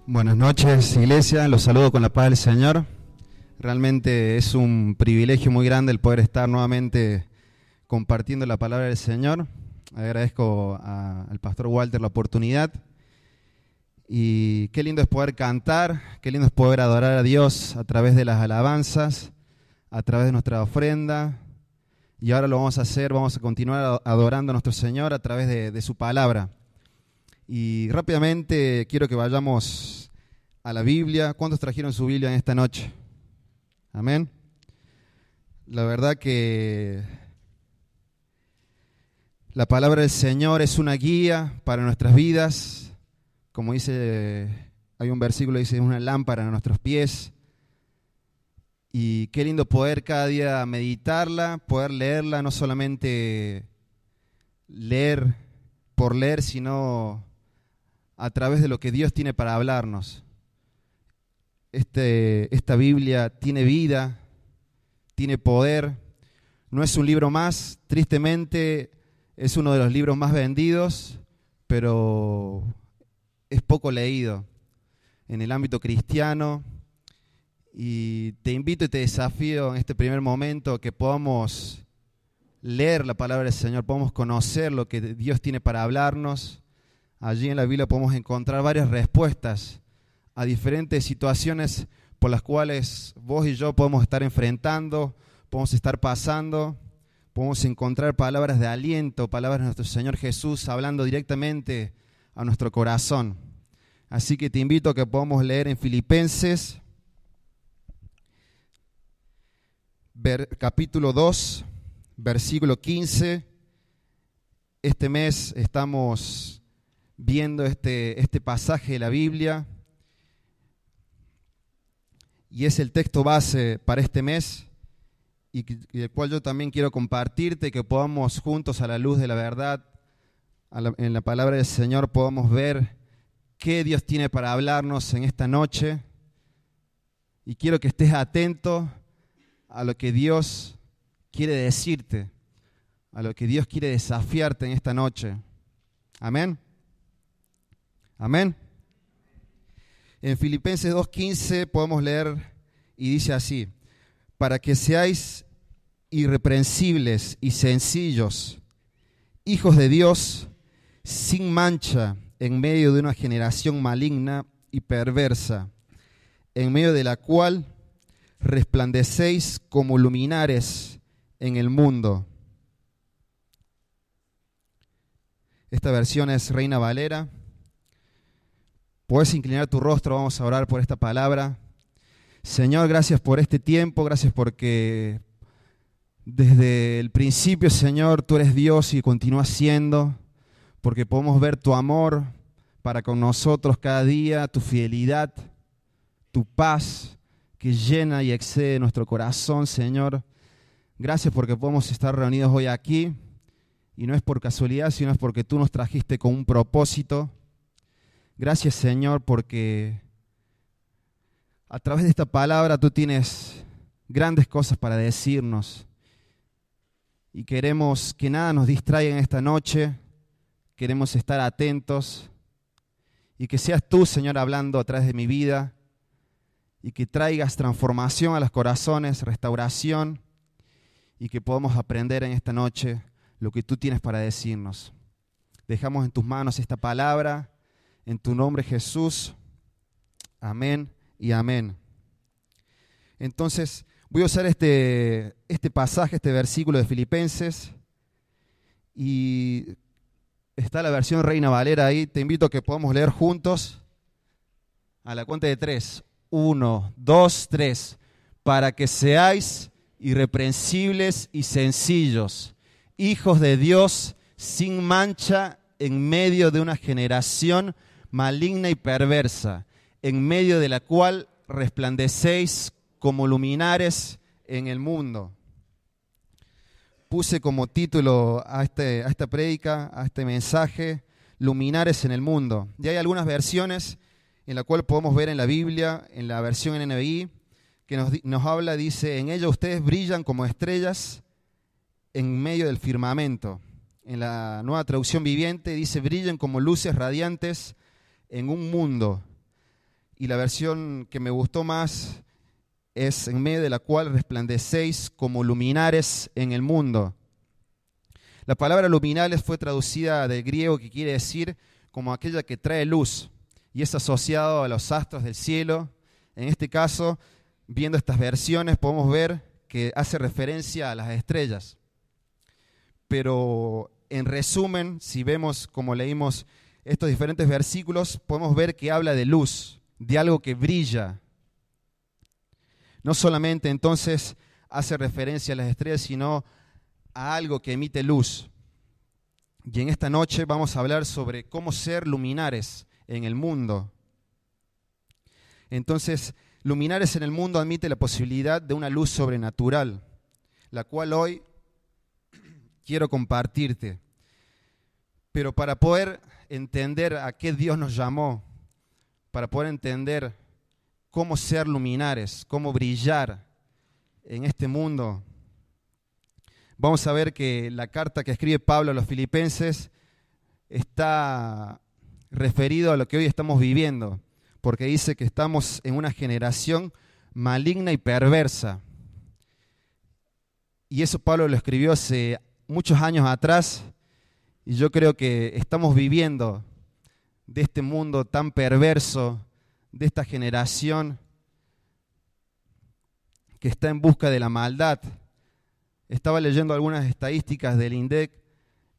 Buenas noches, iglesia, los saludo con la paz del Señor. Realmente es un privilegio muy grande el poder estar nuevamente compartiendo la palabra del Señor. Agradezco al pastor Walter la oportunidad. Y qué lindo es poder cantar, qué lindo es poder adorar a Dios a través de las alabanzas, a través de nuestra ofrenda. Y ahora lo vamos a hacer, vamos a continuar adorando a nuestro Señor a través de su palabra. Y rápidamente quiero que vayamos a la Biblia. ¿Cuántos trajeron su Biblia en esta noche? Amén. La verdad que la palabra del Señor es una guía para nuestras vidas. Como dice, hay un versículo que dice, es una lámpara a nuestros pies. Y qué lindo poder cada día meditarla, poder leerla, no solamente leer por leer, sino a través de lo que Dios tiene para hablarnos. Esta Biblia tiene vida, tiene poder, no es un libro más, tristemente es uno de los libros más vendidos, pero es poco leído en el ámbito cristiano. Y te invito y te desafío en este primer momento que podamos leer la palabra del Señor, podamos conocer lo que Dios tiene para hablarnos. Allí en la Biblia podemos encontrar varias respuestas a diferentes situaciones por las cuales vos y yo podemos estar enfrentando, podemos estar pasando, podemos encontrar palabras de aliento, palabras de nuestro Señor Jesús hablando directamente a nuestro corazón. Así que te invito a que podamos leer en Filipenses, capítulo 2, versículo 15. Este mes estamos viendo este pasaje de la Biblia y es el texto base para este mes y el cual yo también quiero compartirte, que podamos juntos a la luz de la verdad, en la palabra del Señor, podamos ver qué Dios tiene para hablarnos en esta noche. Y quiero que estés atento a lo que Dios quiere decirte, a lo que Dios quiere desafiarte en esta noche. Amén. Amén. En Filipenses 2:15 podemos leer y dice así: para que seáis irreprensibles y sencillos, hijos de Dios, sin mancha, en medio de una generación maligna y perversa, en medio de la cual resplandecéis como luminares en el mundo. Esta versión es Reina Valera. Puedes inclinar tu rostro, vamos a orar por esta palabra. Señor, gracias por este tiempo, gracias porque desde el principio, Señor, tú eres Dios y continúas siendo, porque podemos ver tu amor para con nosotros cada día, tu fidelidad, tu paz que llena y excede nuestro corazón, Señor. Gracias porque podemos estar reunidos hoy aquí y no es por casualidad, sino es porque tú nos trajiste con un propósito. Gracias, Señor, porque a través de esta palabra tú tienes grandes cosas para decirnos y queremos que nada nos distraiga en esta noche, queremos estar atentos y que seas tú, Señor, hablando a través de mi vida y que traigas transformación a los corazones, restauración y que podamos aprender en esta noche lo que tú tienes para decirnos. Dejamos en tus manos esta palabra. En tu nombre, Jesús. Amén y amén. Entonces, voy a usar este pasaje, este versículo de Filipenses. Y está la versión Reina Valera ahí. Te invito a que podamos leer juntos a la cuenta de 3. 1, 2, 3. Para que seáis irreprensibles y sencillos, hijos de Dios, sin mancha, en medio de una generación maligna y perversa, en medio de la cual resplandecéis como luminares en el mundo. Puse como título a esta prédica, a este mensaje, luminares en el mundo. Y hay algunas versiones en la cual podemos ver en la Biblia, en la versión NBI, que nos habla, dice, en ella ustedes brillan como estrellas en medio del firmamento. En la Nueva Traducción Viviente dice, brillen como luces radiantes en un mundo y la versión que me gustó más es en medio de la cual resplandecéis como luminares en el mundo. La palabra luminares fue traducida del griego, que quiere decir como aquella que trae luz, y es asociado a los astros del cielo. En este caso, viendo estas versiones, podemos ver que hace referencia a las estrellas. Pero en resumen, si vemos como leímos estos diferentes versículos, podemos ver que habla de luz, de algo que brilla. No solamente entonces hace referencia a las estrellas, sino a algo que emite luz. Y en esta noche vamos a hablar sobre cómo ser luminares en el mundo. Entonces, luminares en el mundo admite la posibilidad de una luz sobrenatural, la cual hoy quiero compartirte. Pero para poder entender a qué Dios nos llamó, para poder entender cómo ser luminares, cómo brillar en este mundo, vamos a ver que la carta que escribe Pablo a los filipenses está referido a lo que hoy estamos viviendo, porque dice que estamos en una generación maligna y perversa. Y eso Pablo lo escribió hace muchos años atrás, y yo creo que estamos viviendo de este mundo tan perverso, de esta generación que está en busca de la maldad. Estaba leyendo algunas estadísticas del INDEC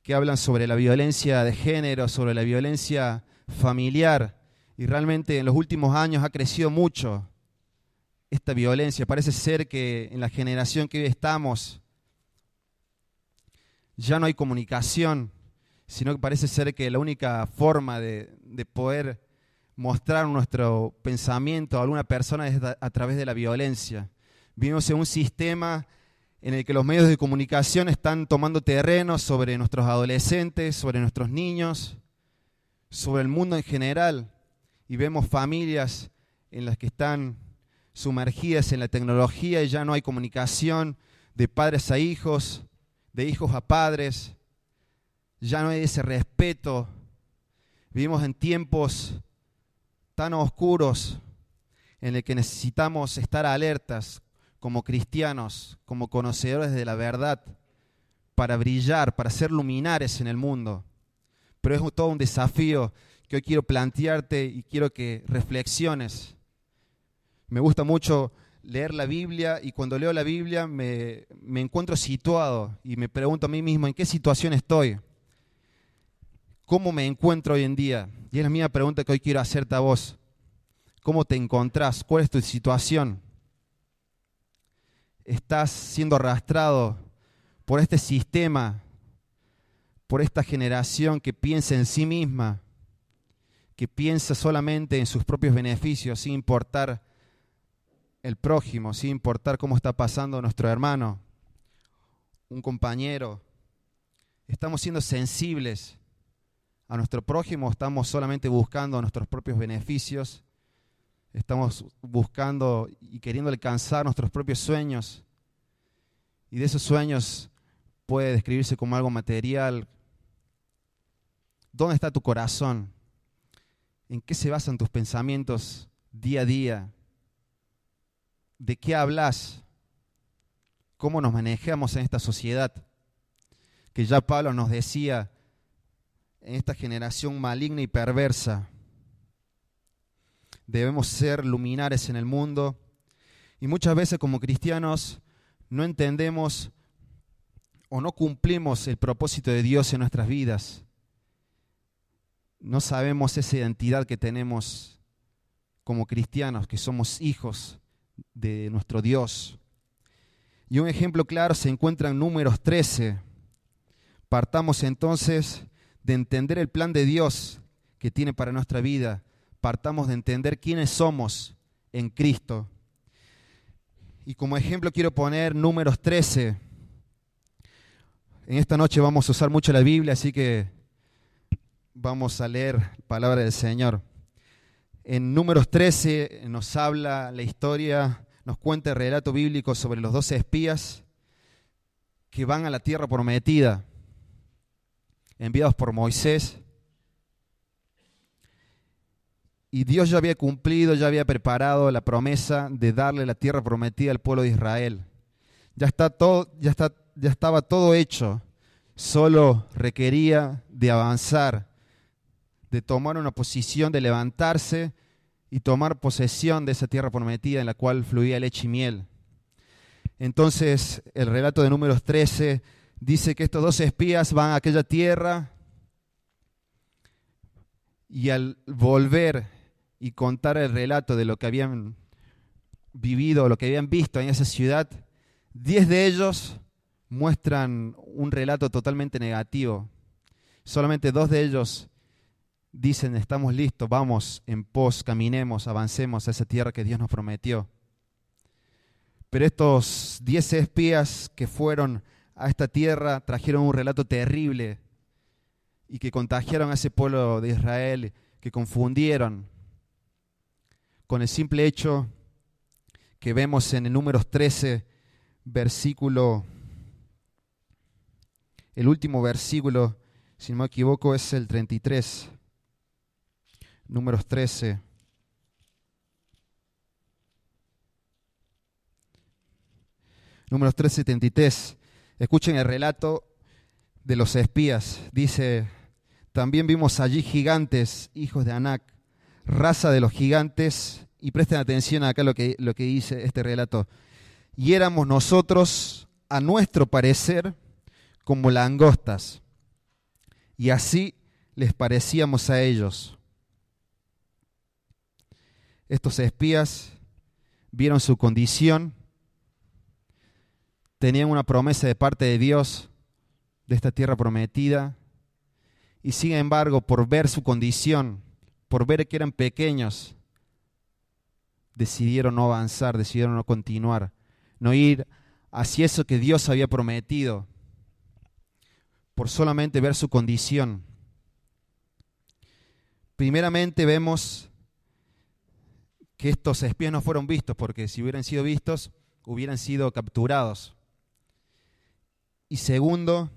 que hablan sobre la violencia de género, sobre la violencia familiar, y realmente en los últimos años ha crecido mucho esta violencia. Parece ser que en la generación que hoy estamos ya no hay comunicación, sino que parece ser que la única forma de poder mostrar nuestro pensamiento a alguna persona es a través de la violencia. Vivimos en un sistema en el que los medios de comunicación están tomando terreno sobre nuestros adolescentes, sobre nuestros niños, sobre el mundo en general, y vemos familias en las que están sumergidas en la tecnología y ya no hay comunicación de padres a hijos, de hijos a padres, ya no hay ese respeto. Vivimos en tiempos tan oscuros en el que necesitamos estar alertas como cristianos, como conocedores de la verdad, para brillar, para ser luminares en el mundo. Pero es todo un desafío que hoy quiero plantearte y quiero que reflexiones. Me gusta mucho leer la Biblia, y cuando leo la Biblia me encuentro situado y me pregunto a mí mismo en qué situación estoy, cómo me encuentro hoy en día. Y es la misma pregunta que hoy quiero hacerte a vos. ¿Cómo te encontrás? ¿Cuál es tu situación? ¿Estás siendo arrastrado por este sistema, por esta generación que piensa en sí misma, que piensa solamente en sus propios beneficios, sin importar el prójimo, sin importar cómo está pasando nuestro hermano, un compañero? ¿Estamos siendo sensibles a nuestro prójimo o estamos solamente buscando nuestros propios beneficios? Estamos buscando y queriendo alcanzar nuestros propios sueños, y de esos sueños puede describirse como algo material. ¿Dónde está tu corazón? ¿En qué se basan tus pensamientos día a día? ¿De qué hablas? ¿Cómo nos manejamos en esta sociedad? Que ya Pablo nos decía, en esta generación maligna y perversa, debemos ser luminares en el mundo. Y muchas veces como cristianos no entendemos o no cumplimos el propósito de Dios en nuestras vidas. No sabemos esa identidad que tenemos como cristianos, que somos hijos de nuestro Dios. Y un ejemplo claro se encuentra en Números 13. Partamos entonces de entender el plan de Dios que tiene para nuestra vida. Partamos de entender quiénes somos en Cristo. Y como ejemplo quiero poner Números 13. En esta noche vamos a usar mucho la Biblia, así que vamos a leer la palabra del Señor. En Números 13 nos habla la historia, nos cuenta el relato bíblico sobre los 12 espías que van a la tierra prometida, enviados por Moisés. Y Dios ya había cumplido, ya había preparado la promesa de darle la tierra prometida al pueblo de Israel. Ya estaba todo hecho. Solo requería de avanzar, de tomar una posición, de levantarse y tomar posesión de esa tierra prometida en la cual fluía leche y miel. Entonces, el relato de Números 13 dice que estos 2 espías van a aquella tierra y al volver y contar el relato de lo que habían vivido, lo que habían visto en esa ciudad, 10 de ellos muestran un relato totalmente negativo. Solamente 2 de ellos dicen, estamos listos, vamos en pos, caminemos, avancemos a esa tierra que Dios nos prometió. Pero estos 10 espías que fueron a esta tierra trajeron un relato terrible y que contagiaron a ese pueblo de Israel, que confundieron con el simple hecho que vemos en el Números 13, el último versículo, si no me equivoco, es el 33. Números 13. Números 13, 73. Escuchen el relato de los espías. Dice, también vimos allí gigantes, hijos de Anac, raza de los gigantes, y presten atención acá lo que dice este relato. Y éramos nosotros, a nuestro parecer, como langostas, y así les parecíamos a ellos. Estos espías vieron su condición, tenían una promesa de parte de Dios de esta tierra prometida, y sin embargo, por ver su condición, por ver que eran pequeños, decidieron no avanzar, decidieron no continuar, no ir hacia eso que Dios había prometido, por solamente ver su condición. Primeramente vemos que estos espías no fueron vistos, porque si hubieran sido vistos, hubieran sido capturados. Y segundo,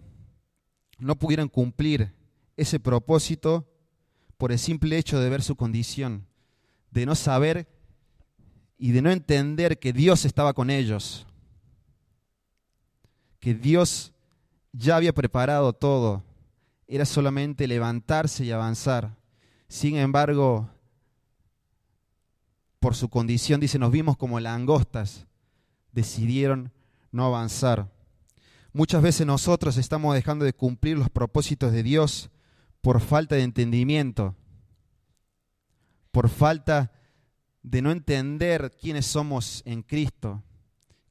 no pudieron cumplir ese propósito por el simple hecho de ver su condición, de no saber y de no entender que Dios estaba con ellos, que Dios ya había preparado todo, era solamente levantarse y avanzar. Sin embargo, por su condición, dice, nos vimos como langostas, decidieron no avanzar. Muchas veces nosotros estamos dejando de cumplir los propósitos de Dios por falta de entendimiento, por falta de no entender quiénes somos en Cristo,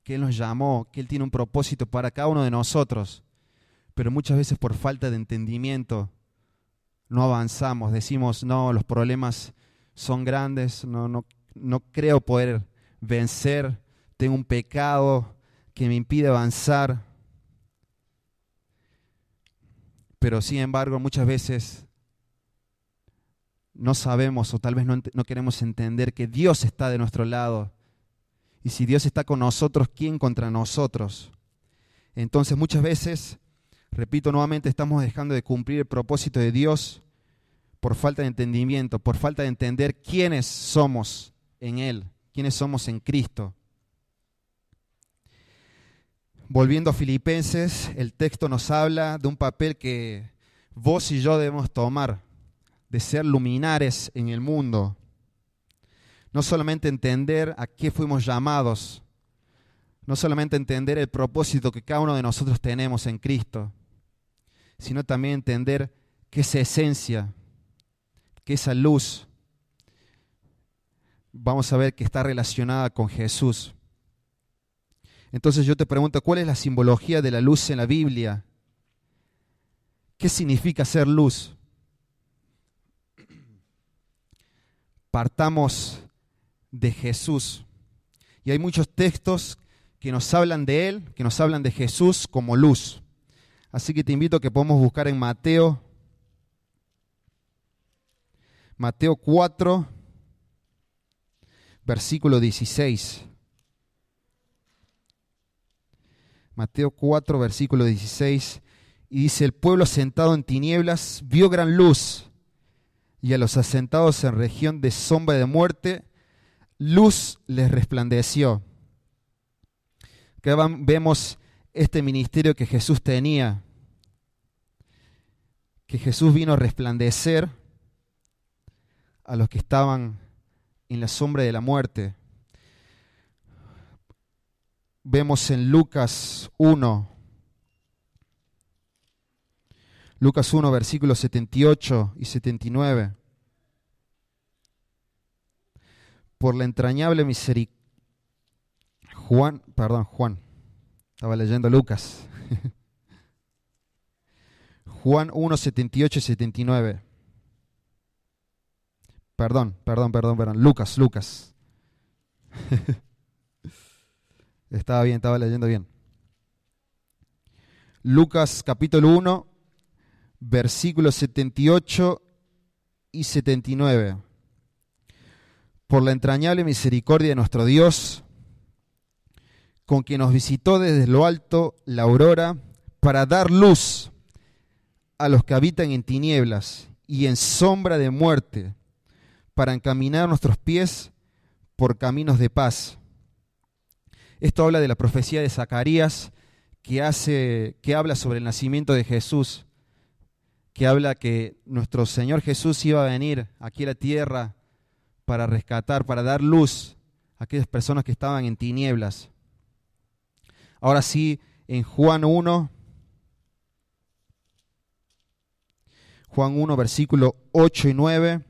que Él nos llamó, que Él tiene un propósito para cada uno de nosotros. Pero muchas veces por falta de entendimiento no avanzamos, decimos, no, los problemas son grandes, no creo poder vencer, tengo un pecado que me impide avanzar. Pero sin embargo, muchas veces no sabemos o tal vez no queremos entender que Dios está de nuestro lado. Y si Dios está con nosotros, ¿quién contra nosotros? Entonces muchas veces, repito nuevamente, estamos dejando de cumplir el propósito de Dios por falta de entendimiento, por falta de entender quiénes somos en Él, quiénes somos en Cristo. Volviendo a Filipenses, el texto nos habla de un papel que vos y yo debemos tomar, de ser luminares en el mundo. No solamente entender a qué fuimos llamados, no solamente entender el propósito que cada uno de nosotros tenemos en Cristo, sino también entender que esa esencia, que esa luz, vamos a ver que está relacionada con Jesús. Entonces yo te pregunto, ¿cuál es la simbología de la luz en la Biblia? ¿Qué significa ser luz? Partamos de Jesús. Y hay muchos textos que nos hablan de Él, que nos hablan de Jesús como luz. Así que te invito a que podamos buscar en Mateo 4, versículo 16. Mateo 4, versículo 16, y dice, el pueblo sentado en tinieblas vio gran luz, y a los asentados en región de sombra de muerte, luz les resplandeció. Que vemos este ministerio que Jesús tenía, que Jesús vino a resplandecer a los que estaban en la sombra de la muerte. Vemos en Lucas 1, versículos 78 y 79. Por la entrañable misericordia. Juan, estaba leyendo Lucas. Juan 1, 78 y 79. Perdón, Lucas. Estaba leyendo bien. Lucas capítulo 1, versículos 78 y 79. Por la entrañable misericordia de nuestro Dios, con quien nos visitó desde lo alto la aurora, para dar luz a los que habitan en tinieblas y en sombra de muerte, para encaminar nuestros pies por caminos de paz. Esto habla de la profecía de Zacarías que habla sobre el nacimiento de Jesús, que habla que nuestro Señor Jesús iba a venir aquí a la tierra para rescatar, para dar luz a aquellas personas que estaban en tinieblas. Ahora sí, en Juan 1, versículo 8 y 9,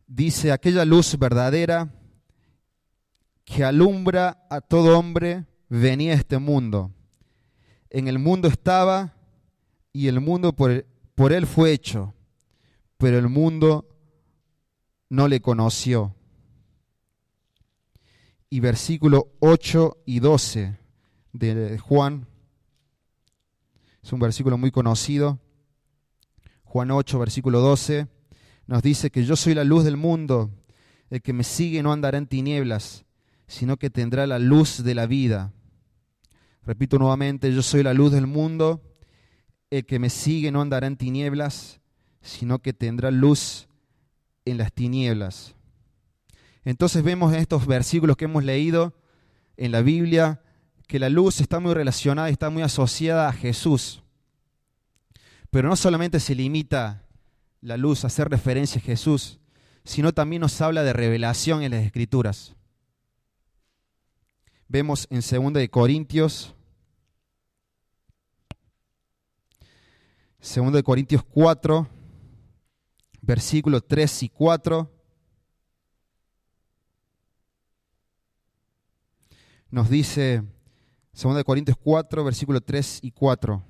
dice: aquella luz verdadera que alumbra a todo hombre venía a este mundo. En el mundo estaba, y el mundo por él fue hecho, pero el mundo no le conoció. Y versículo 8 y 12 de Juan, es un versículo muy conocido. Juan 8, versículo 12, nos dice que yo soy la luz del mundo, el que me sigue no andará en tinieblas, sino que tendrá la luz de la vida. Repito nuevamente, yo soy la luz del mundo, el que me sigue no andará en tinieblas, sino que tendrá luz en las tinieblas. Entonces vemos en estos versículos que hemos leído en la Biblia que la luz está muy relacionada y está muy asociada a Jesús. Pero no solamente se limita la luz a hacer referencia a Jesús, sino también nos habla de revelación en las Escrituras. Vemos en 2 Corintios 4, versículos 3 y 4, nos dice 2 Corintios 4, versículos 3 y 4.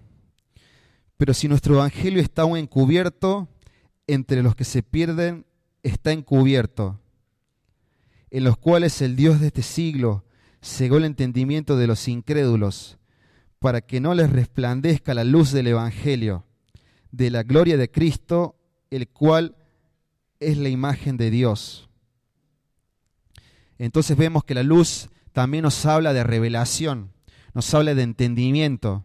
Pero si nuestro evangelio está aún encubierto, entre los que se pierden está encubierto, en los cuales el Dios de este siglo cegó el entendimiento de los incrédulos, para que no les resplandezca la luz del evangelio, de la gloria de Cristo, el cual es la imagen de Dios. Entonces vemos que la luz también nos habla de revelación, nos habla de entendimiento.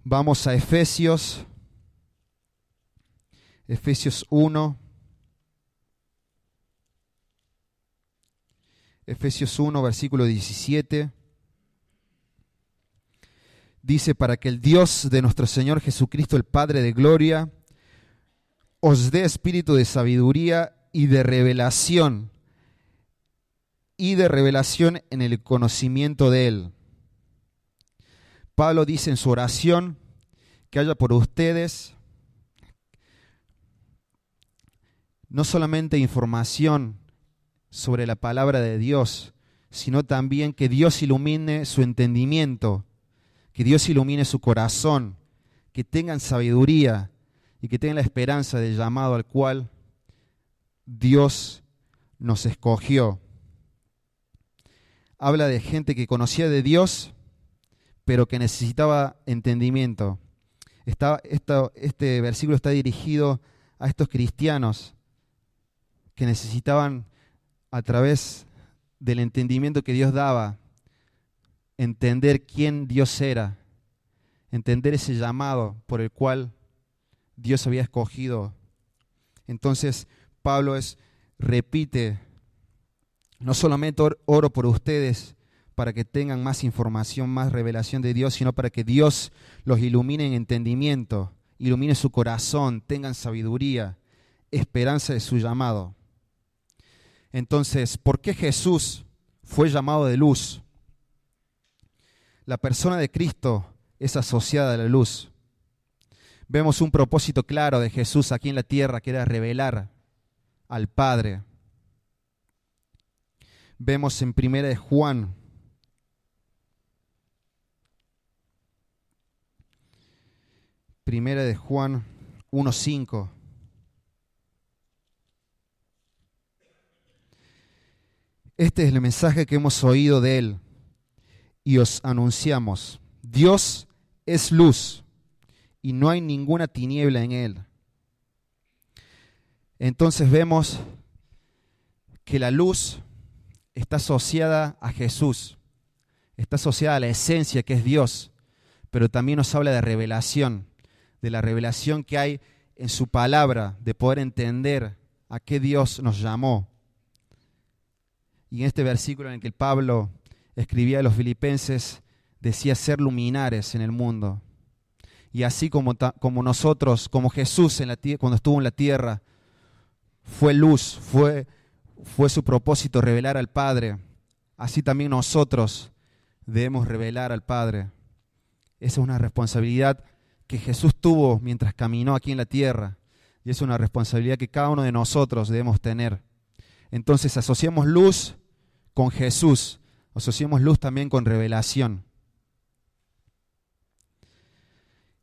Vamos a Efesios 1. Efesios 1, versículo 17. Dice: para que el Dios de nuestro Señor Jesucristo, el Padre de gloria, os dé espíritu de sabiduría y de revelación en el conocimiento de Él. Pablo dice en su oración que haya por ustedes no solamente información sobre la palabra de Dios, sino también que Dios ilumine su entendimiento, que Dios ilumine su corazón, que tengan sabiduría y que tengan la esperanza del llamado al cual Dios nos escogió. Habla de gente que conocía de Dios, pero que necesitaba entendimiento. Este versículo está dirigido a estos cristianos que necesitaban, a través del entendimiento que Dios daba, entender quién Dios era, entender ese llamado por el cual Dios había escogido Entonces Pablo repite, no solamente oro por ustedes para que tengan más información, más revelación de Dios, sino para que Dios los ilumine en entendimiento, ilumine su corazón, tengan sabiduría, esperanza de su llamado. Entonces, ¿por qué Jesús fue llamado de luz? La persona de Cristo es asociada a la luz. Vemos un propósito claro de Jesús aquí en la tierra, que era revelar al Padre. Vemos en 1 de Juan, Primera de Juan 1:5. Este es el mensaje que hemos oído de Él y os anunciamos. Dios es luz y no hay ninguna tiniebla en Él. Entonces vemos que la luz está asociada a Jesús, está asociada a la esencia que es Dios, pero también nos habla de revelación, de la revelación que hay en su palabra, de poder entender a qué Dios nos llamó. Y en este versículo en el que Pablo escribía a los filipenses, decía ser luminares en el mundo. Y así como nosotros, como Jesús cuando estuvo en la tierra, fue luz, fue su propósito revelar al Padre, así también nosotros debemos revelar al Padre. Esa es una responsabilidad que Jesús tuvo mientras caminó aquí en la tierra, y es una responsabilidad que cada uno de nosotros debemos tener. Entonces asociamos luz con Jesús, asociamos luz también con revelación.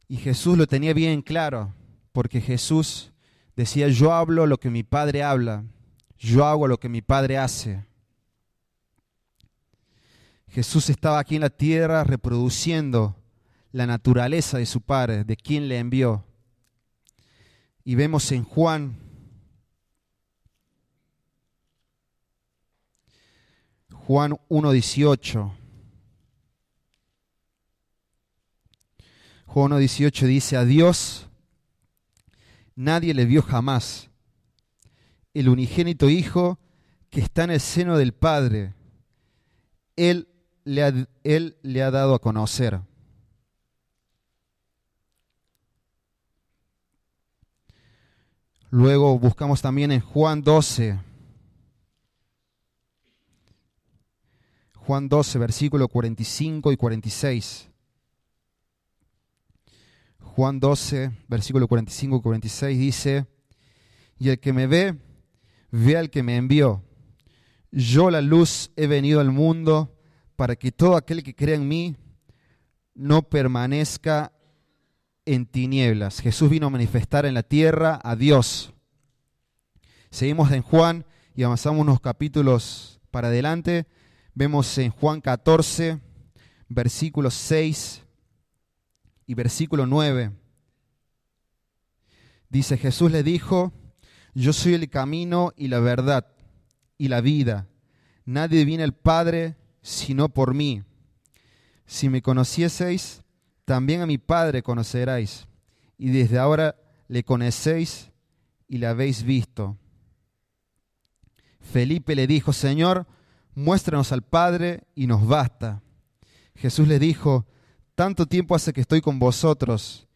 Y Jesús lo tenía bien claro, porque Jesús decía, yo hablo lo que mi Padre habla, yo hago lo que mi Padre hace. Jesús estaba aquí en la tierra reproduciendo la naturaleza de su Padre, de quien le envió. Y vemos en Juan 1:18. Juan 1:18 dice, a Dios nadie le vio jamás. El unigénito Hijo que está en el seno del Padre, Él le ha dado a conocer. Luego buscamos también en Juan 12. Juan 12, versículos 45 y 46. Juan 12, versículos 45 y 46 dice, y el que me ve, ve al que me envió. Yo la luz he venido al mundo para que todo aquel que crea en mí no permanezca en tinieblas. Jesús vino a manifestar en la tierra a Dios. Seguimos en Juan y avanzamos unos capítulos para adelante. Vemos en Juan 14, versículos 6 y versículo 9. Dice, Jesús le dijo, yo soy el camino y la verdad y la vida. Nadie viene al Padre sino por mí. Si me conocieseis, también a mi Padre conoceráis. Y desde ahora le conocéis y le habéis visto. Felipe le dijo, Señor, muéstranos al Padre y nos basta. Jesús le dijo, ¿tanto tiempo hace que estoy con vosotros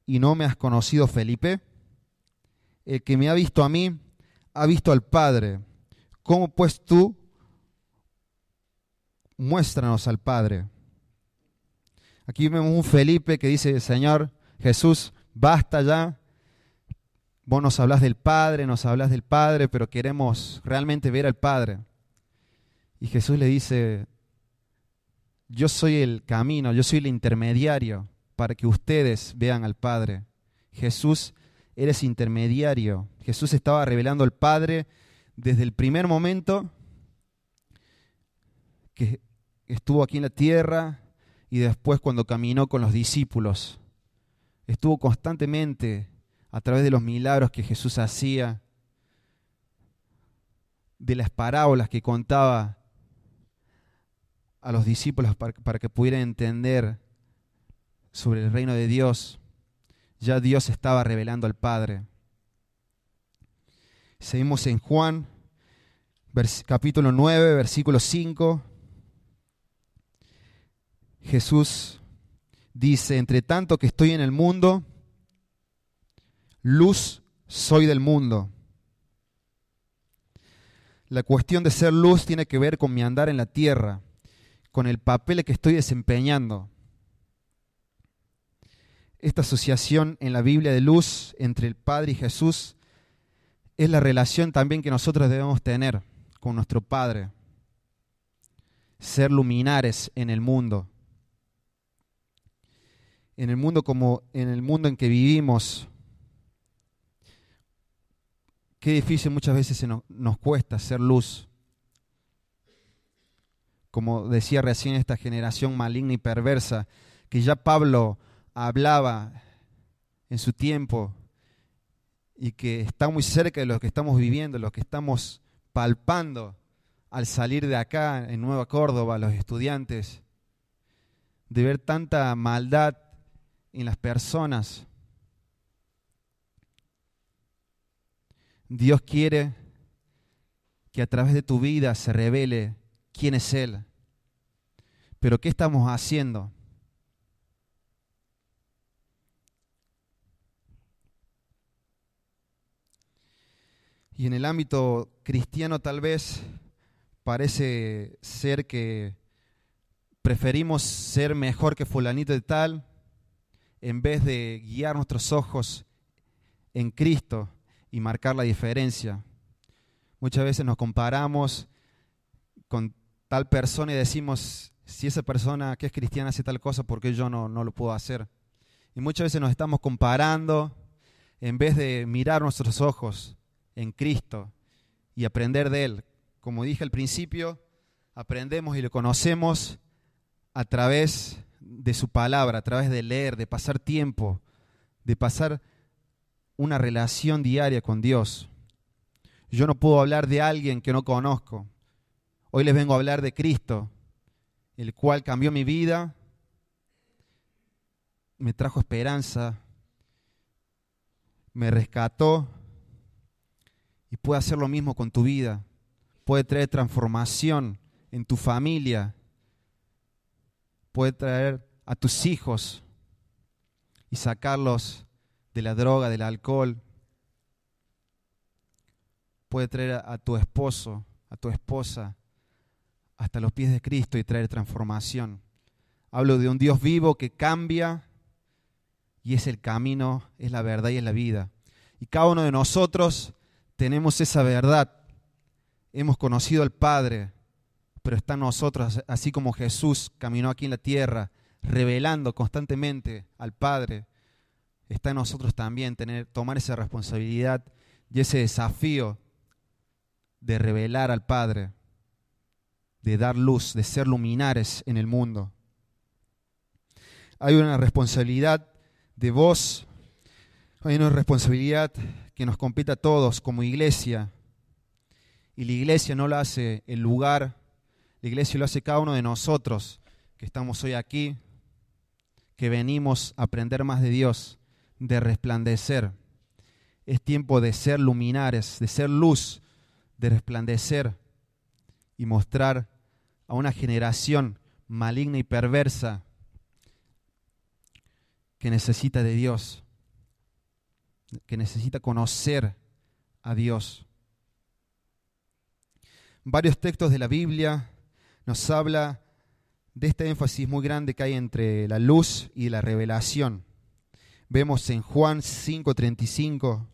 y no me has conocido, Felipe? El que me ha visto a mí, ha visto al Padre. ¿Cómo pues tú muéstranos al Padre? Aquí vemos un Felipe que dice, Señor, Jesús, basta ya. Vos nos hablas del Padre, pero queremos realmente ver al Padre. Y Jesús le dice, yo soy el camino, yo soy el intermediario para que ustedes vean al Padre. Jesús, eres intermediario. Jesús estaba revelando al Padre desde el primer momento que estuvo aquí en la tierra y después cuando caminó con los discípulos. Estuvo constantemente a través de los milagros que Jesús hacía, de las parábolas que contaba a los discípulos para que pudieran entender sobre el reino de Dios. Ya Dios estaba revelando al Padre. Seguimos en Juan, capítulo 9, versículo 5. Jesús dice: entre tanto que estoy en el mundo, luz soy del mundo. La cuestión de ser luz tiene que ver con mi andar en la tierra, con el papel que estoy desempeñando. Esta asociación en la Biblia de luz entre el Padre y Jesús es la relación también que nosotros debemos tener con nuestro Padre. Ser luminares en el mundo. En el mundo como en el mundo en que vivimos. Qué difícil muchas veces nos cuesta ser luz. Como decía recién, esta generación maligna y perversa, que ya Pablo hablaba en su tiempo y que está muy cerca de lo que estamos viviendo, lo que estamos palpando al salir de acá en Nueva Córdoba, los estudiantes, de ver tanta maldad en las personas. Dios quiere que a través de tu vida se revele quién es Él. Pero ¿qué estamos haciendo? Y en el ámbito cristiano tal vez parece ser que preferimos ser mejor que fulanito de tal en vez de guiar nuestros ojos en Cristo y marcar la diferencia. Muchas veces nos comparamos con tal persona y decimos: si esa persona que es cristiana hace tal cosa, ¿por qué yo no lo puedo hacer? Y muchas veces nos estamos comparando en vez de mirar nuestros ojos en Cristo y aprender de Él. Como dije al principio, aprendemos y lo conocemos a través de su palabra, a través de leer, de pasar tiempo, de pasar una relación diaria con Dios. Yo no puedo hablar de alguien que no conozco. Hoy les vengo a hablar de Cristo, el cual cambió mi vida, me trajo esperanza, me rescató y puede hacer lo mismo con tu vida. Puede traer transformación en tu familia, puede traer a tus hijos y sacarlos de la droga, del alcohol. Puede traer a tu esposo, a tu esposa, hasta los pies de Cristo y traer transformación. Hablo de un Dios vivo que cambia y es el camino, es la verdad y es la vida. Y cada uno de nosotros tenemos esa verdad. Hemos conocido al Padre, pero está en nosotros, así como Jesús caminó aquí en la tierra, revelando constantemente al Padre. Está en nosotros también tomar esa responsabilidad y ese desafío de revelar al Padre, de dar luz, de ser luminares en el mundo. Hay una responsabilidad de vos, hay una responsabilidad que nos compete a todos como iglesia. Y la iglesia no lo hace el lugar, la iglesia lo hace cada uno de nosotros que estamos hoy aquí, que venimos a aprender más de Dios, de resplandecer. Es tiempo de ser luminares, de ser luz, de resplandecer y mostrar a una generación maligna y perversa que necesita de Dios, que necesita conocer a Dios. Varios textos de la Biblia nos habla de este énfasis muy grande que hay entre la luz y la revelación. Vemos en Juan 5:35.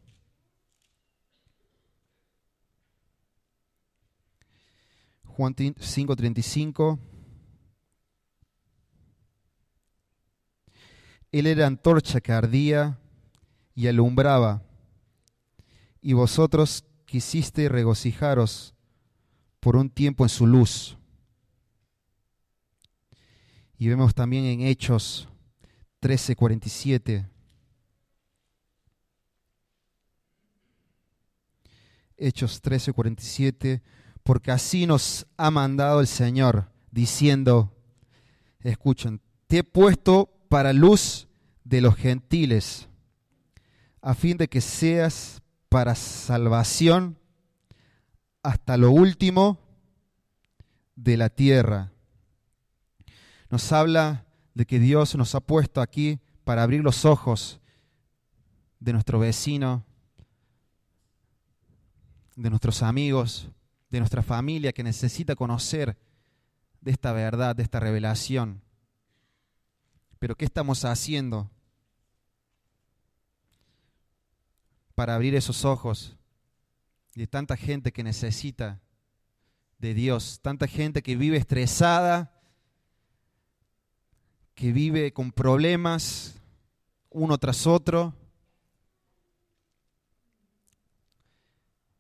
Juan 5:35. Él era antorcha que ardía y alumbraba, y vosotros quisisteis regocijaros por un tiempo en su luz. Y vemos también en Hechos 13:47. Hechos 13:47, porque así nos ha mandado el Señor, diciendo, escuchen, te he puesto para luz de los gentiles, a fin de que seas para salvación hasta lo último de la tierra. Nos habla de que Dios nos ha puesto aquí para abrir los ojos de nuestro vecino, de nuestros amigos, de nuestra familia que necesita conocer de esta verdad, de esta revelación. Pero ¿qué estamos haciendo para abrir esos ojos de tanta gente que necesita de Dios? Tanta gente que vive estresada, que vive con problemas uno tras otro.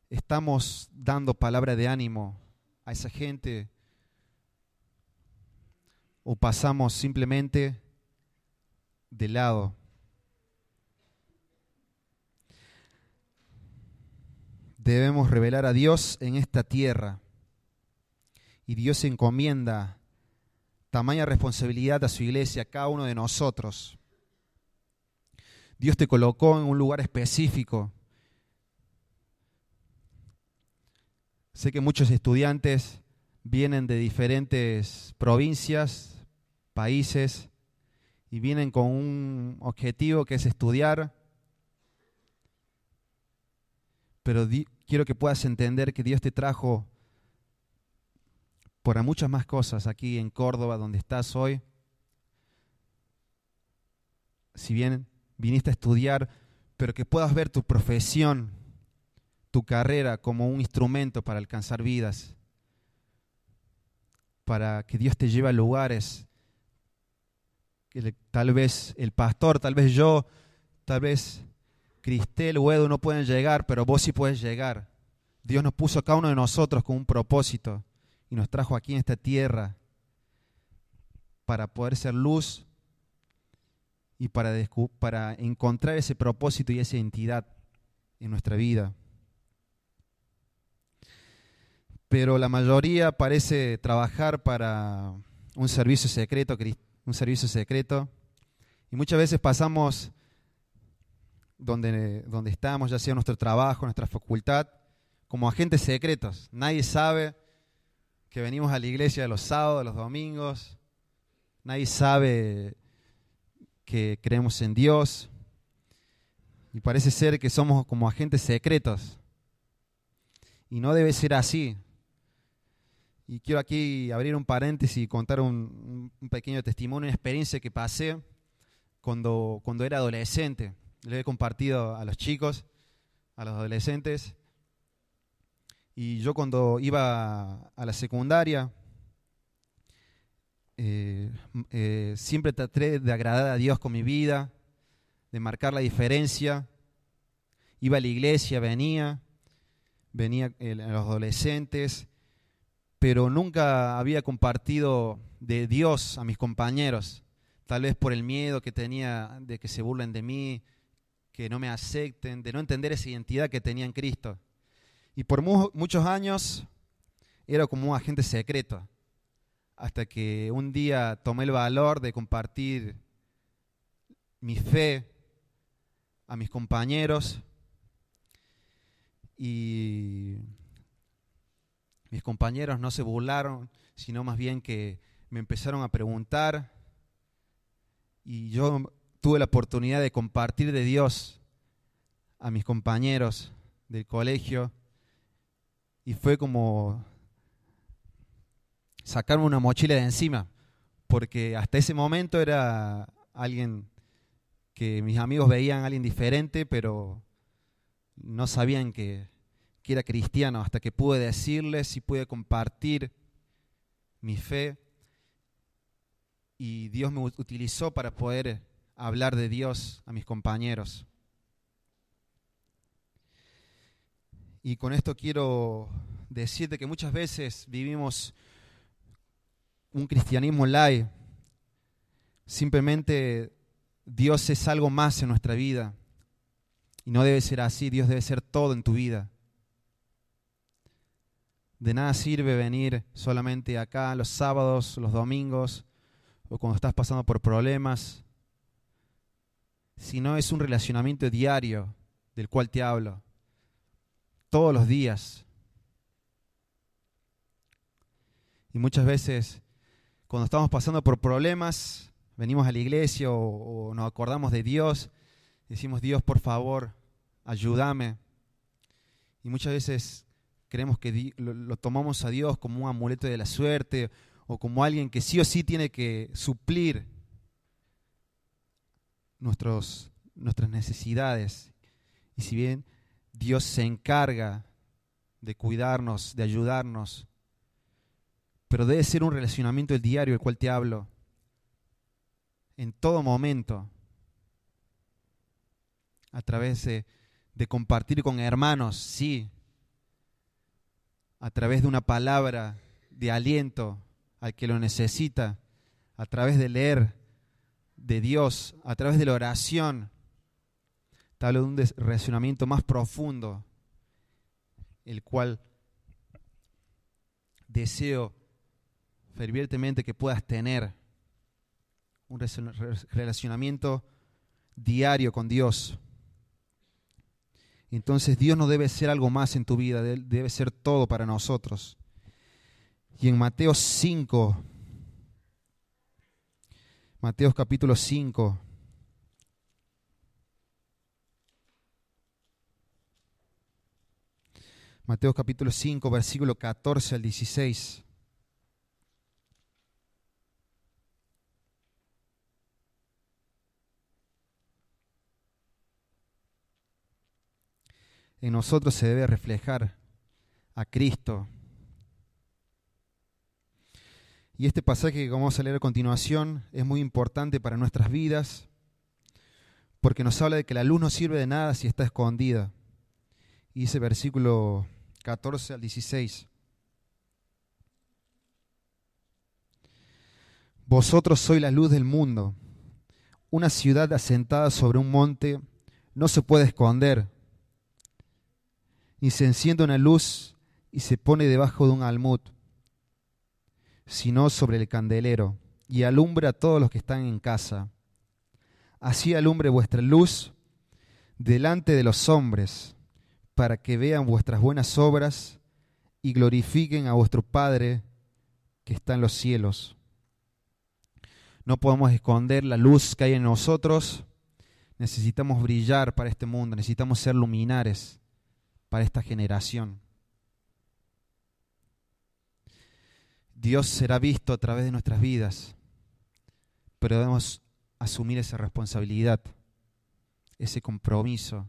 Estamos dando palabra de ánimo a esa gente o pasamos simplemente de lado. Debemos revelar a Dios en esta tierra y Dios encomienda tamaña responsabilidad a su iglesia, a cada uno de nosotros. Dios te colocó en un lugar específico. Sé que muchos estudiantes vienen de diferentes provincias, países, y vienen con un objetivo que es estudiar. Pero quiero que puedas entender que Dios te trajo para muchas más cosas aquí en Córdoba, donde estás hoy. Si bien viniste a estudiar, pero que puedas ver tu profesión, tu carrera como un instrumento para alcanzar vidas, para que Dios te lleve a lugares que tal vez el pastor, tal vez yo, tal vez Cristel o Edu no pueden llegar, pero vos sí puedes llegar. Dios nos puso a cada uno de nosotros con un propósito y nos trajo aquí en esta tierra para poder ser luz y para encontrar ese propósito y esa identidad en nuestra vida. Pero la mayoría parece trabajar para un servicio secreto, y muchas veces pasamos donde estamos, ya sea nuestro trabajo, nuestra facultad, como agentes secretos. Nadie sabe que venimos a la iglesia los sábados, los domingos. Nadie sabe que creemos en Dios. Y parece ser que somos como agentes secretos. Y no debe ser así. Y quiero aquí abrir un paréntesis y contar un pequeño testimonio, una experiencia que pasé cuando era adolescente. Le he compartido a los chicos, a los adolescentes. Y yo cuando iba a la secundaria, siempre traté de agradar a Dios con mi vida, de marcar la diferencia. Iba a la iglesia, venía a los adolescentes, pero nunca había compartido de Dios a mis compañeros, tal vez por el miedo que tenía de que se burlen de mí, que no me acepten, de no entender esa identidad que tenía en Cristo. Y por muchos años era como un agente secreto, hasta que un día tomé el valor de compartir mi fe a mis compañeros y mis compañeros no se burlaron, sino más bien que me empezaron a preguntar y yo tuve la oportunidad de compartir de Dios a mis compañeros del colegio y fue como sacarme una mochila de encima, porque hasta ese momento era alguien que mis amigos veían a alguien diferente, pero no sabían que era cristiano, hasta que pude decirles y pude compartir mi fe y Dios me utilizó para poder hablar de Dios a mis compañeros. Y con esto quiero decirte que muchas veces vivimos un cristianismo light. Simplemente Dios es algo más en nuestra vida. Y no debe ser así, Dios debe ser todo en tu vida. De nada sirve venir solamente acá los sábados, los domingos, o cuando estás pasando por problemas, si no es un relacionamiento diario del cual te hablo. todos los días. Y muchas veces, cuando estamos pasando por problemas, venimos a la iglesia o nos acordamos de Dios, decimos: Dios, por favor, ayúdame. Y muchas veces creemos que lo tomamos a Dios como un amuleto de la suerte o como alguien que sí o sí tiene que suplir nuestras necesidades. Y si bien Dios se encarga de cuidarnos, de ayudarnos, pero debe ser un relacionamiento diario del cual te hablo, en todo momento, a través de compartir con hermanos, sí, a través de una palabra de aliento al que lo necesita, a través de leer de Dios, a través de la oración. Te hablo de un relacionamiento más profundo, el cual deseo fervientemente que puedas tener, un relacionamiento diario con Dios. Entonces Dios no debe ser algo más en tu vida, debe ser todo para nosotros. Y en Mateo capítulo 5, Mateo capítulo 5, versículo 14 al 16. En nosotros se debe reflejar a Cristo. Y este pasaje que vamos a leer a continuación es muy importante para nuestras vidas, porque nos habla de que la luz no sirve de nada si está escondida. Y dice versículo 14 al 16. Vosotros sois la luz del mundo. Una ciudad asentada sobre un monte no se puede esconder, ni se enciende una luz y se pone debajo de un almud, sino sobre el candelero, y alumbra a todos los que están en casa. Así alumbre vuestra luz delante de los hombres, para que vean vuestras buenas obras y glorifiquen a vuestro Padre que está en los cielos. No podemos esconder la luz que hay en nosotros. Necesitamos brillar para este mundo, necesitamos ser luminares para esta generación. Dios será visto a través de nuestras vidas, pero debemos asumir esa responsabilidad, ese compromiso.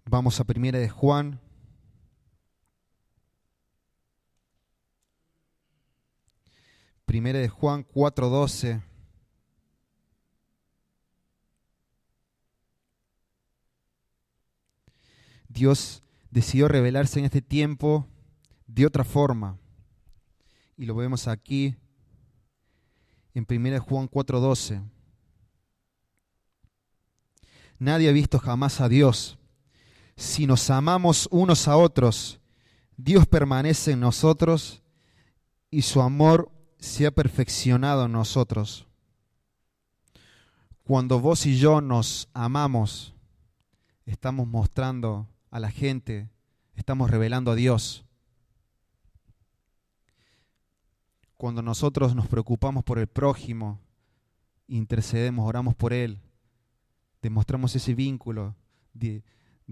Vamos a 1 de Juan. Primera de Juan 4:12. Dios decidió revelarse en este tiempo de otra forma. Y lo vemos aquí en 1 de Juan 4:12. Nadie ha visto jamás a Dios. Si nos amamos unos a otros, Dios permanece en nosotros y su amor se ha perfeccionado en nosotros. Cuando vos y yo nos amamos, estamos mostrando a la gente, estamos revelando a Dios. Cuando nosotros nos preocupamos por el prójimo, intercedemos, oramos por él, demostramos ese vínculo de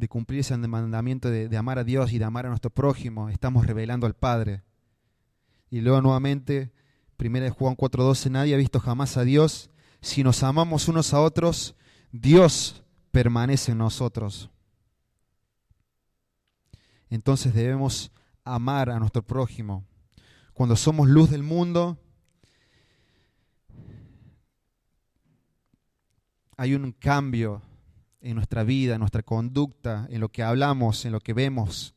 cumplir ese mandamiento de amar a Dios y de amar a nuestro prójimo, estamos revelando al Padre. Y luego nuevamente, 1 de Juan 4:12, nadie ha visto jamás a Dios. Si nos amamos unos a otros, Dios permanece en nosotros. Entonces debemos amar a nuestro prójimo. Cuando somos luz del mundo, hay un cambio en nuestra vida, en nuestra conducta, en lo que hablamos, en lo que vemos,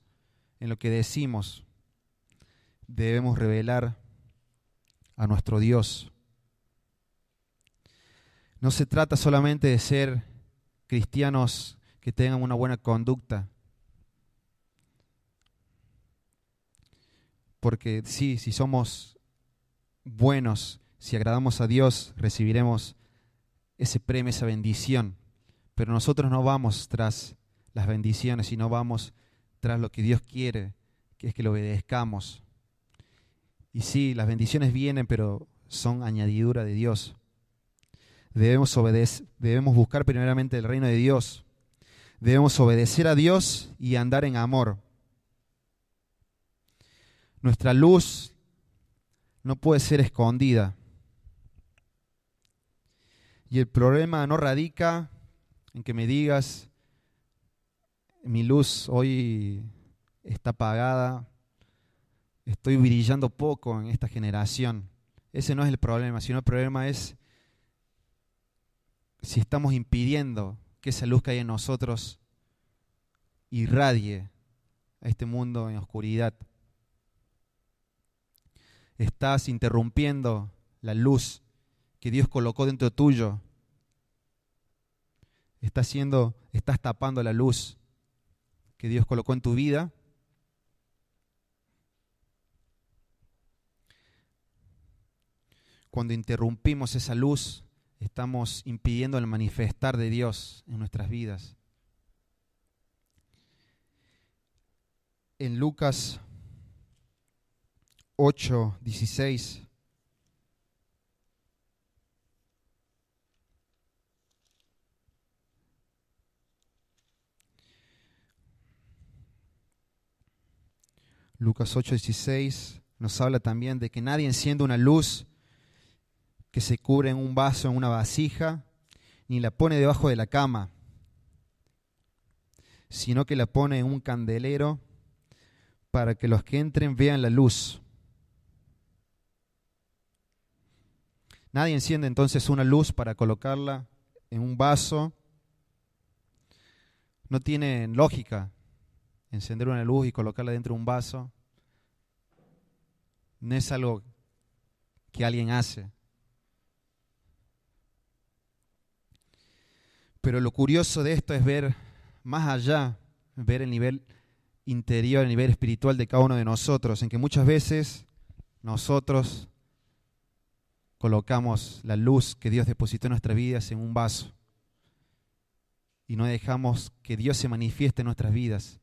en lo que decimos. Debemos revelar a nuestro Dios. No se trata solamente de ser cristianos que tengan una buena conducta. Porque sí, si somos buenos, si agradamos a Dios, recibiremos ese premio, esa bendición. pero nosotros no vamos tras las bendiciones, sino vamos tras lo que Dios quiere, que es que lo obedezcamos. Y sí, las bendiciones vienen, pero son añadidura de Dios. Debemos buscar primeramente el reino de Dios. Debemos obedecer a Dios y andar en amor. Nuestra luz no puede ser escondida. Y el problema no radica en que me digas, mi luz hoy está apagada, estoy brillando poco en esta generación. Ese no es el problema, sino el problema es si estamos impidiendo que esa luz que hay en nosotros irradie a este mundo en oscuridad. Estás interrumpiendo la luz que Dios colocó dentro tuyo. Estás tapando la luz que Dios colocó en tu vida. Cuando interrumpimos esa luz, estamos impidiendo el manifestar de Dios en nuestras vidas. En Lucas 8:16 Lucas 8:16 nos habla también de que nadie enciende una luz que se cubre en un vaso, en una vasija, ni la pone debajo de la cama, sino que la pone en un candelero para que los que entren vean la luz. Nadie enciende entonces una luz para colocarla en un vaso. No tiene lógica encender una luz y colocarla dentro de un vaso. No es algo que alguien hace. Pero lo curioso de esto es ver más allá, ver el nivel interior, el nivel espiritual de cada uno de nosotros, en que muchas veces nosotros colocamos la luz que Dios depositó en nuestras vidas en un vaso y no dejamos que Dios se manifieste en nuestras vidas.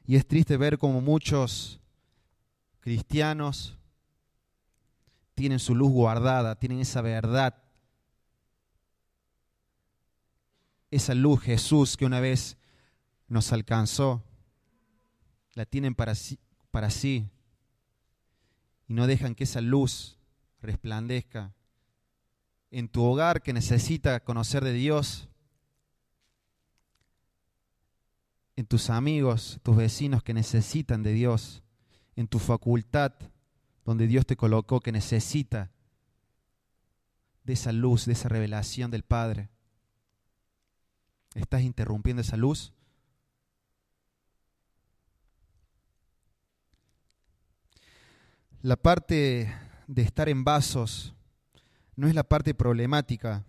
Y es triste ver cómo muchos cristianos tienen su luz guardada, tienen esa verdad, esa luz, Jesús, que una vez nos alcanzó, la tienen para sí y no dejan que esa luz resplandezca en tu hogar que necesita conocer de Dios, en tus amigos, tus vecinos que necesitan de Dios, en tu facultad donde Dios te colocó que necesita de esa luz, de esa revelación del Padre. ¿Estás interrumpiendo esa luz? La parte de estar en vasos no es la parte problemática,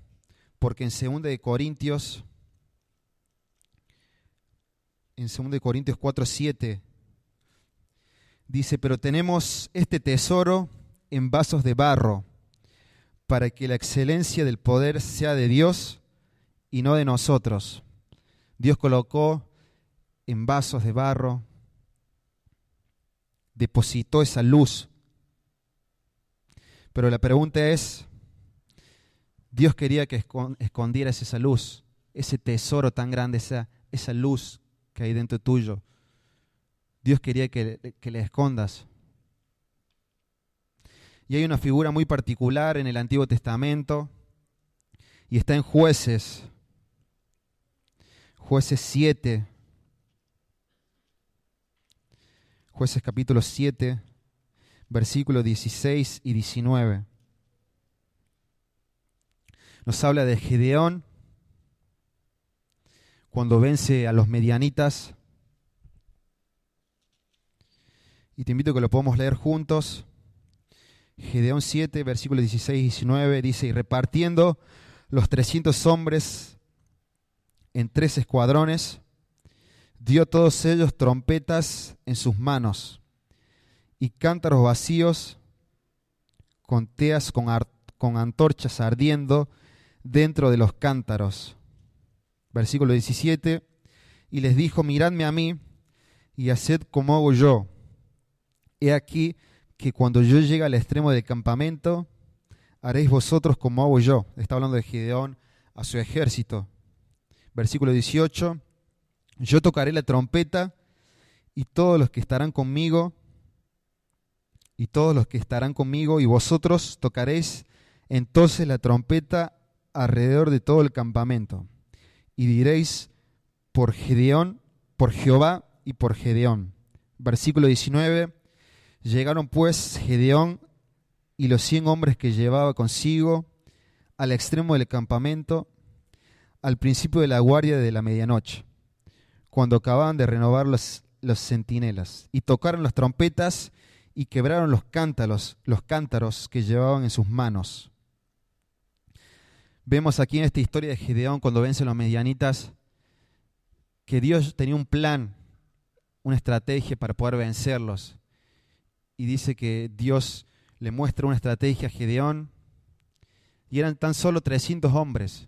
porque en 2 Corintios 4:7 dice: pero tenemos este tesoro en vasos de barro, para que la excelencia del poder sea de Dios y no de nosotros. Dios colocó en vasos de barro, depositó esa luz. Pero la pregunta es, Dios quería que escondieras esa luz, ese tesoro tan grande, esa luz que hay dentro tuyo. Dios quería que le escondas. Y hay una figura muy particular en el Antiguo Testamento, y está en Jueces 7, Jueces capítulo 7, versículos 16 y 19. Nos habla de Gedeón cuando vence a los medianitas. Y te invito a que lo podamos leer juntos. Gedeón 7, versículos 16 y 19 dice: y repartiendo los 300 hombres en 3 escuadrones, dio a todos ellos trompetas en sus manos y cántaros vacíos con teas con antorchas ardiendo, dentro de los cántaros. Versículo 17, y les dijo, miradme a mí y haced como hago yo. He aquí que cuando yo llegue al extremo del campamento, haréis vosotros como hago yo. Está hablando de Gedeón a su ejército. Versículo 18, yo tocaré la trompeta y todos los que estarán conmigo, y vosotros tocaréis entonces la trompeta alrededor de todo el campamento. Y diréis, por Gedeón, por Jehová y por Gedeón. Versículo 19, llegaron pues Gedeón y los 100 hombres que llevaba consigo al extremo del campamento, al principio de la guardia de la medianoche, cuando acababan de renovar los centinelas, y tocaron las trompetas y quebraron los cántaros que llevaban en sus manos. Vemos aquí en esta historia de Gedeón, cuando vencen los medianitas, que Dios tenía un plan, una estrategia para poder vencerlos. Y dice que Dios le muestra una estrategia a Gedeón, y eran tan solo 300 hombres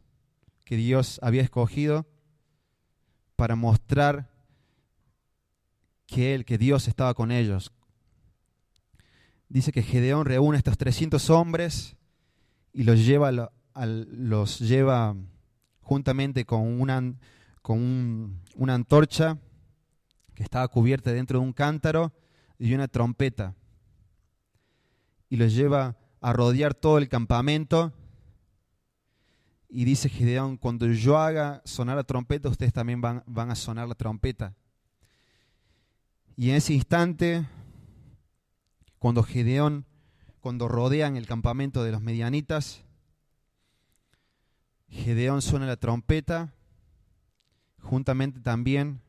que Dios había escogido para mostrar que Dios estaba con ellos. Dice que Gedeón reúne a estos 300 hombres y los lleva juntamente con una antorcha que estaba cubierta dentro de un cántaro y una trompeta. Y los lleva a rodear todo el campamento. Y dice Gedeón, cuando yo haga sonar la trompeta, ustedes también van a sonar la trompeta. Y en ese instante, cuando rodean el campamento de los medianitas, Gedeón suena la trompeta, juntamente también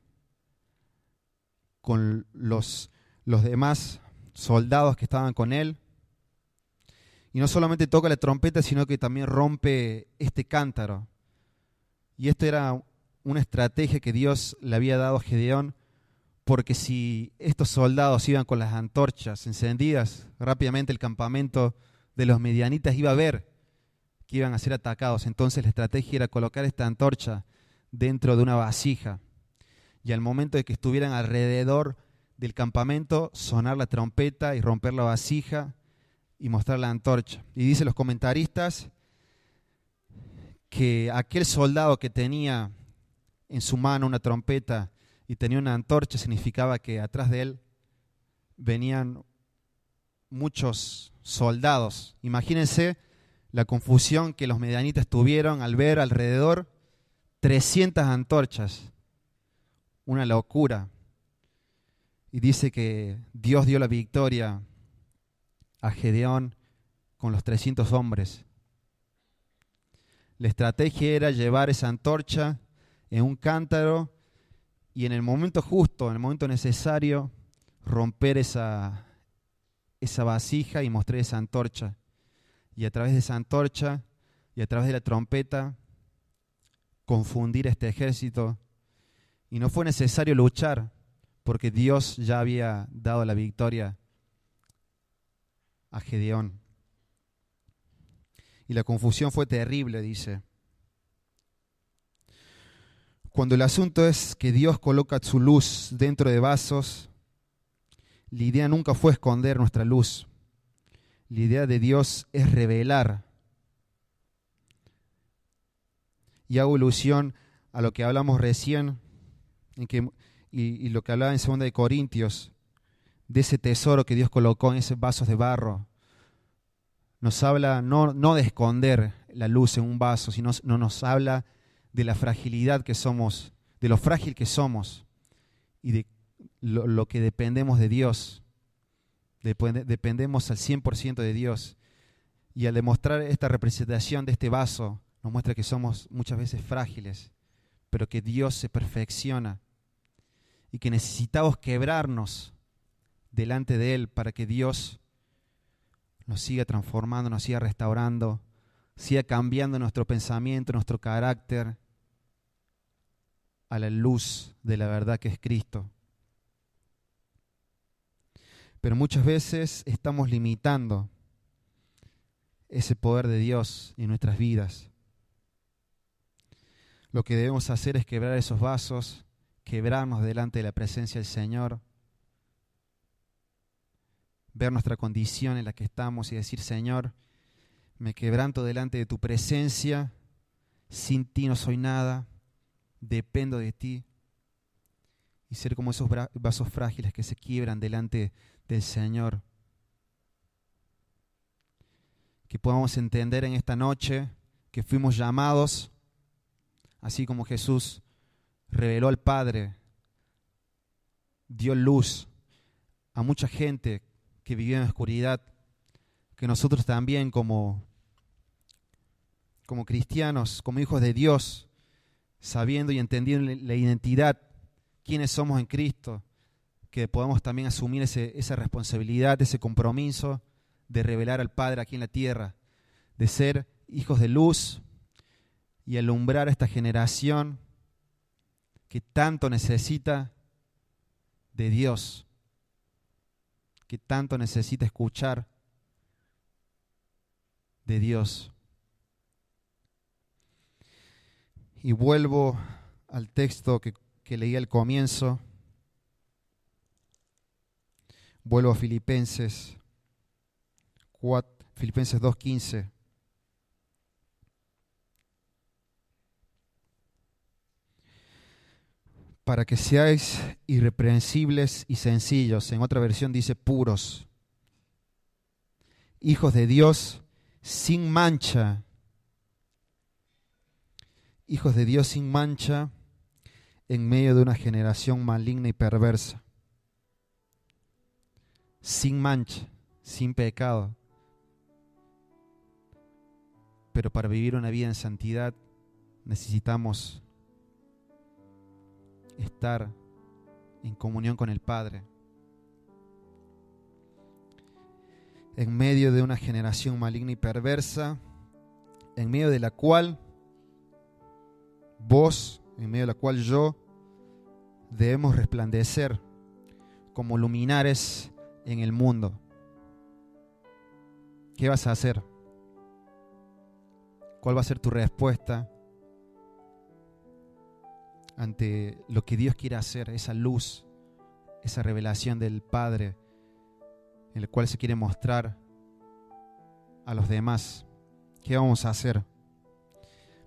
con los demás soldados que estaban con él. Y no solamente toca la trompeta, sino que también rompe este cántaro. Y esto era una estrategia que Dios le había dado a Gedeón, porque si estos soldados iban con las antorchas encendidas, rápidamente el campamento de los medianitas iba a ver que iban a ser atacados. Entonces la estrategia era colocar esta antorcha dentro de una vasija, y al momento de que estuvieran alrededor del campamento, sonar la trompeta y romper la vasija y mostrar la antorcha. Y dicen los comentaristas que aquel soldado que tenía en su mano una trompeta y tenía una antorcha significaba que atrás de él venían muchos soldados. Imagínense la confusión que los medianitas tuvieron al ver alrededor 300 antorchas. Una locura. Y dice que Dios dio la victoria a Gedeón con los 300 hombres. La estrategia era llevar esa antorcha en un cántaro y en el momento justo, en el momento necesario, romper esa vasija y mostrar esa antorcha. Y a través de esa antorcha y a través de la trompeta, confundir a este ejército. Y no fue necesario luchar, porque Dios ya había dado la victoria a Gedeón. Y la confusión fue terrible, dice. Cuando el asunto es que Dios coloca su luz dentro de vasos, la idea nunca fue esconder nuestra luz. La idea de Dios es revelar. Y hago alusión a lo que hablamos recién, y lo que hablaba en 2 de Corintios, de ese tesoro que Dios colocó en esos vasos de barro. Nos habla no de esconder la luz en un vaso, sino nos habla de la fragilidad que somos, de lo frágil que somos y de lo que dependemos de Dios. Dependemos al 100% de Dios. Y al demostrar esta representación de este vaso, nos muestra que somos muchas veces frágiles, pero que Dios se perfecciona y que necesitamos quebrarnos delante de Él para que Dios nos siga transformando, nos siga restaurando, siga cambiando nuestro pensamiento, nuestro carácter a la luz de la verdad que es Cristo. Pero muchas veces estamos limitando ese poder de Dios en nuestras vidas. Lo que debemos hacer es quebrar esos vasos, quebrarnos delante de la presencia del Señor, ver nuestra condición en la que estamos y decir: Señor, me quebranto delante de tu presencia, sin ti no soy nada, dependo de ti. Y ser como esos vasos frágiles que se quiebran delante del Señor. Que podamos entender en esta noche que fuimos llamados, así como Jesús reveló al Padre, dio luz a mucha gente que vivía en la oscuridad, que nosotros también como cristianos, como hijos de Dios, sabiendo y entendiendo la identidad, quiénes somos en Cristo, que podamos también asumir esa responsabilidad, ese compromiso de revelar al Padre aquí en la tierra, de ser hijos de luz y alumbrar a esta generación que tanto necesita de Dios, que tanto necesita escuchar de Dios. Y vuelvo al texto que leí al comienzo. Vuelvo a Filipenses 2:15. Para que seáis irreprensibles y sencillos. En otra versión dice puros. Hijos de Dios sin mancha. Hijos de Dios sin mancha en medio de una generación maligna y perversa. Sin mancha, sin pecado. Pero para vivir una vida en santidad necesitamos estar en comunión con el Padre. En medio de una generación maligna y perversa, en medio de la cual vos, en medio de la cual yo, debemos resplandecer como luminares en el mundo. ¿Qué vas a hacer? ¿Cuál va a ser tu respuesta ante lo que Dios quiere hacer, esa luz, esa revelación del Padre en el cual se quiere mostrar a los demás? ¿Qué vamos a hacer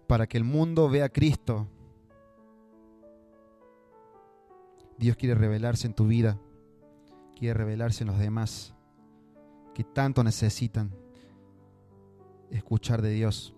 para que el mundo vea a Cristo? Dios quiere revelarse en tu vida, quiere revelarse en los demás que tanto necesitan escuchar de Dios.